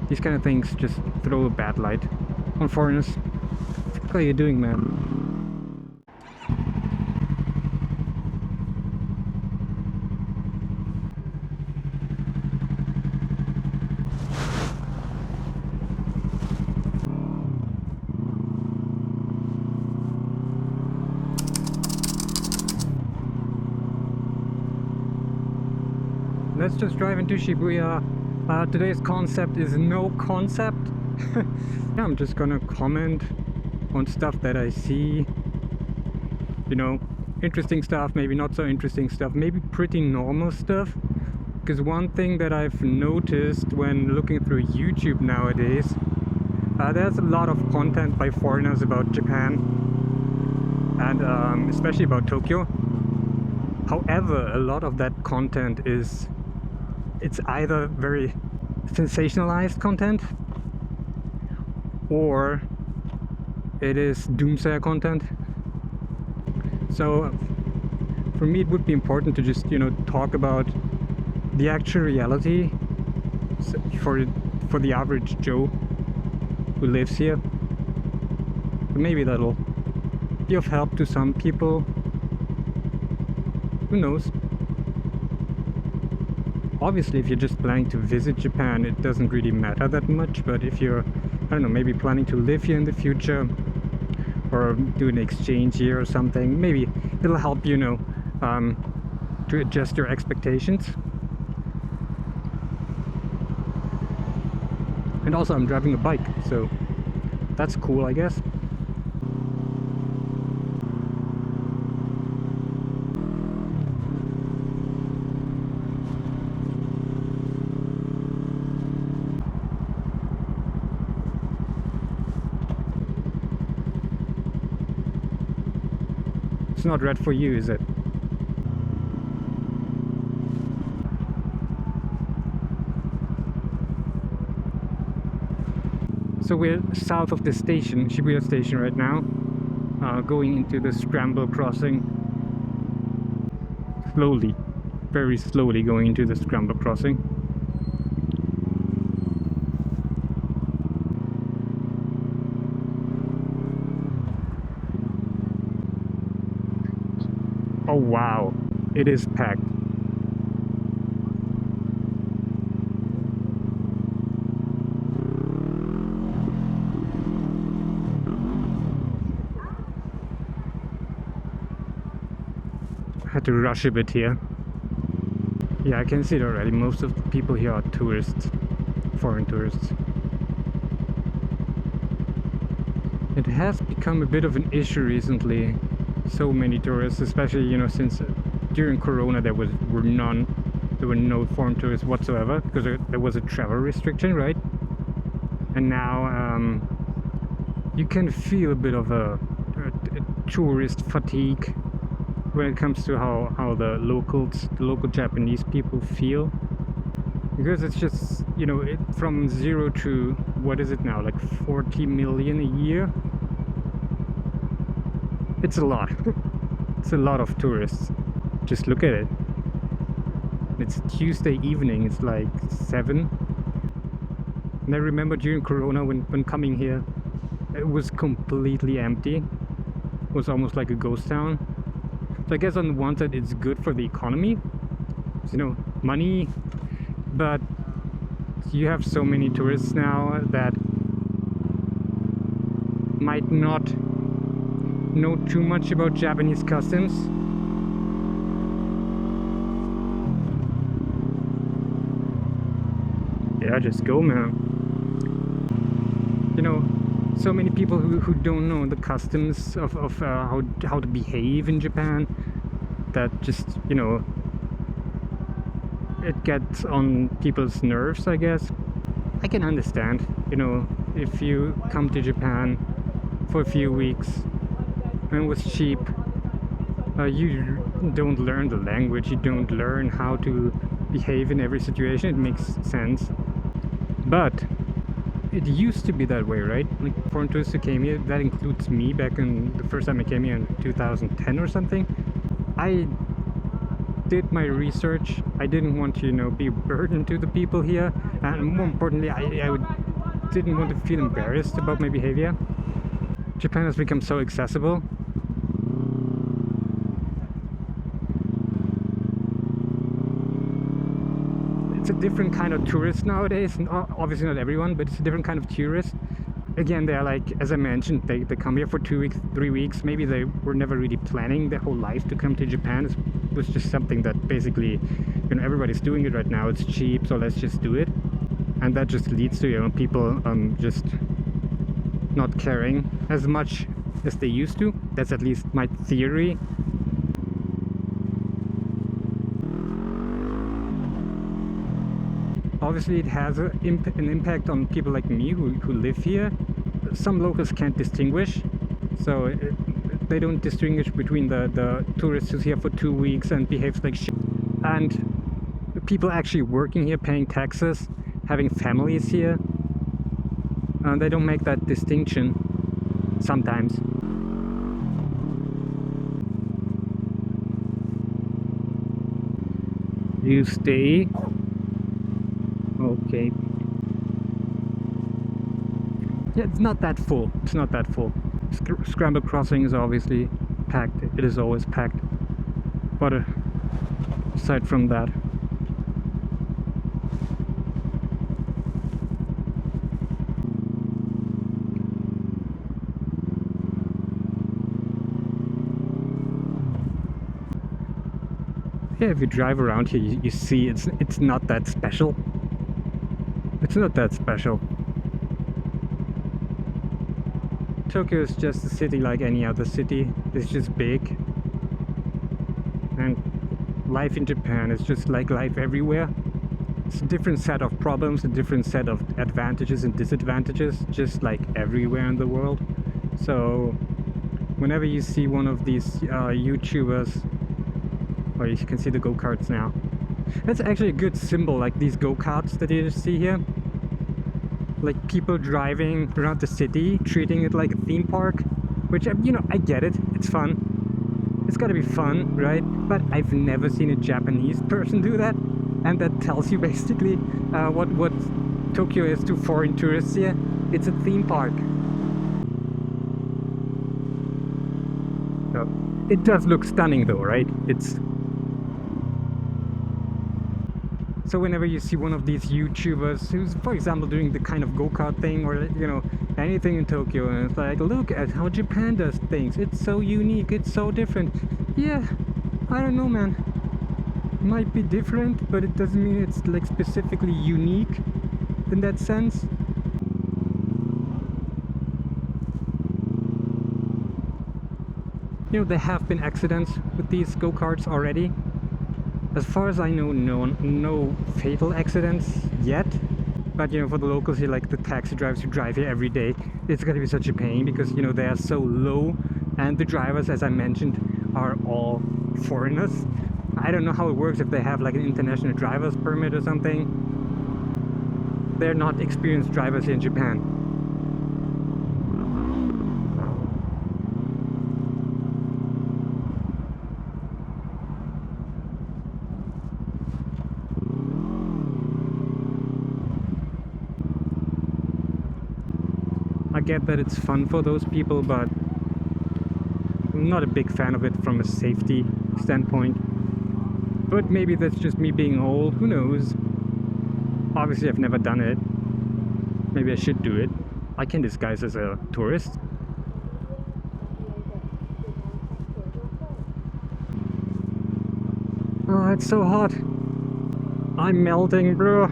These kind of things just throw a bad light on foreigners. What are you doing, man? Let's just drive into Shibuya. Today's concept is no concept. Yeah, I'm just gonna comment on stuff that I see. You know, interesting stuff, maybe not so interesting stuff, maybe pretty normal stuff. Because one thing that I've noticed when looking through YouTube nowadays, there's a lot of content by foreigners about Japan and especially about Tokyo. However, a lot of that content it's either very sensationalized content or it is doomsayer content. So for me it would be important to just, you know, talk about the actual reality for the average Joe who lives here. Maybe that'll be of help to some people. Who knows? Obviously, if you're just planning to visit Japan, it doesn't really matter that much. But if you're, I don't know, maybe planning to live here in the future or do an exchange here or something, maybe it'll help, you know, to adjust your expectations. And also, I'm driving a bike, so that's cool, I guess. It's not red for you, is it? So we're south of the station, Shibuya station right now, going into the scramble crossing. Slowly, very slowly going into the scramble crossing. Oh wow, it is packed. I had to rush a bit here. Yeah, I can see it already. Most of the people here are tourists, foreign tourists. It has become a bit of an issue recently. So many tourists, especially, you know, since during Corona there were no foreign tourists whatsoever because there was a travel restriction, right? And now you can feel a bit of a tourist fatigue when it comes to how the local Japanese people feel, because it's just, you know, from 0 to, what is it now, like 40 million a year. It's a lot. It's a lot of tourists. Just look at it. It's Tuesday evening, it's like 7. And I remember during Corona when coming here, it was completely empty. It was almost like a ghost town. So I guess on the one side it's good for the economy, you know, money, but you have so many tourists now that might not know too much about Japanese customs. Yeah, just go, man. You know, so many people who don't know the customs of how to behave in Japan, that just, you know, it gets on people's nerves, I guess. I can understand, you know, if you come to Japan for a few weeks and it was cheap, you don't learn the language, you don't learn how to behave in every situation. It makes sense, but it used to be that way, right? Like foreign tourists who came here, that includes me back in the first time I came here in 2010 or something. I did my research. I didn't want to, be a burden to the people here, and more importantly, didn't want to feel embarrassed about my behavior. Japan has become so accessible. It's a different kind of tourist nowadays, and obviously not everyone, but it's a different kind of tourist. Again, they're like, as I mentioned, they come here for 2 weeks, 3 weeks. Maybe they were never really planning their whole life to come to Japan. It was just something that basically, everybody's doing it right now. It's cheap, so let's just do it. And that just leads to, people just not caring as much as they used to. That's at least my theory. Obviously, it has an impact on people like me who live here. Some locals can't distinguish, so they don't distinguish between the tourist who's here for 2 weeks and behaves like shit, and people actually working here, paying taxes, having families here. They don't make that distinction sometimes. You stay. Okay. Yeah, it's not that full. It's not that full. Scramble Crossing is obviously packed. It is always packed. But aside from that, yeah, if you drive around here, you see it's not that special. It's not that special. Tokyo is just a city like any other city. It's just big. And life in Japan is just like life everywhere. It's a different set of problems, a different set of advantages and disadvantages, just like everywhere in the world. So whenever you see one of these YouTubers, or you can see the go-karts now. That's actually a good symbol, like these go-karts that you see here. Like people driving around the city, treating it like a theme park, which, I get it, it's fun. It's gotta be fun, right? But I've never seen a Japanese person do that, and that tells you basically what Tokyo is to foreign tourists here. It's a theme park. So, it does look stunning though, right? So whenever you see one of these YouTubers who's, for example, doing the kind of go-kart thing, or anything in Tokyo, and it's like, look at how Japan does things, it's so unique, it's so different. Yeah, I don't know, man. It might be different, but it doesn't mean it's like specifically unique in that sense. There have been accidents with these go-karts already. As far as I know, no fatal accidents yet. But for the locals here, like the taxi drivers who drive here every day, it's gonna be such a pain because they are so low, and the drivers, as I mentioned, are all foreigners. I don't know how it works, if they have like an international driver's permit or something. They're not experienced drivers here in Japan. I get that it's fun for those people, but I'm not a big fan of it from a safety standpoint. But maybe that's just me being old, who knows? Obviously I've never done it. Maybe I should do it. I can disguise as a tourist. Oh, it's so hot. I'm melting, bro.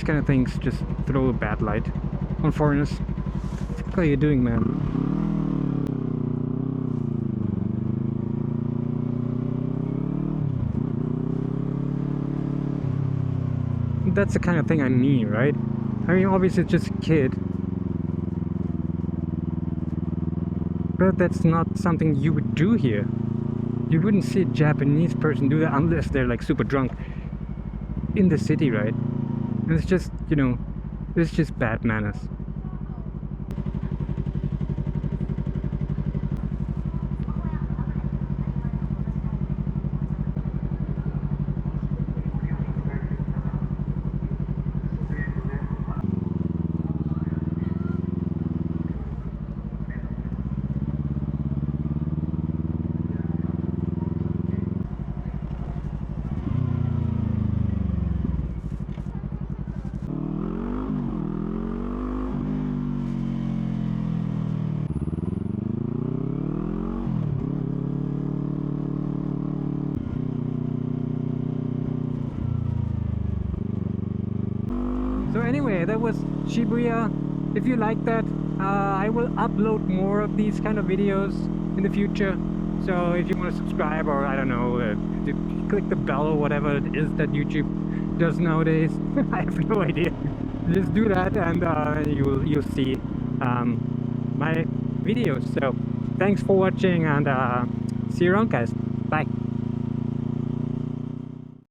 these kind of things just throw a bad light on foreigners. What are you doing, man? That's the kind of thing I mean, right? I mean, obviously it's just a kid, but that's not something you would do here. You wouldn't see a Japanese person do that unless they're like super drunk in the city, right? And it's just, you know, it's just bad manners. So anyway, that was Shibuya. If you like that, I will upload more of these kind of videos in the future. So if you want to subscribe, or I don't know, click the bell or whatever it is that YouTube does nowadays. I have no idea. Just do that, and you'll see my videos. So thanks for watching, and see you around, guys.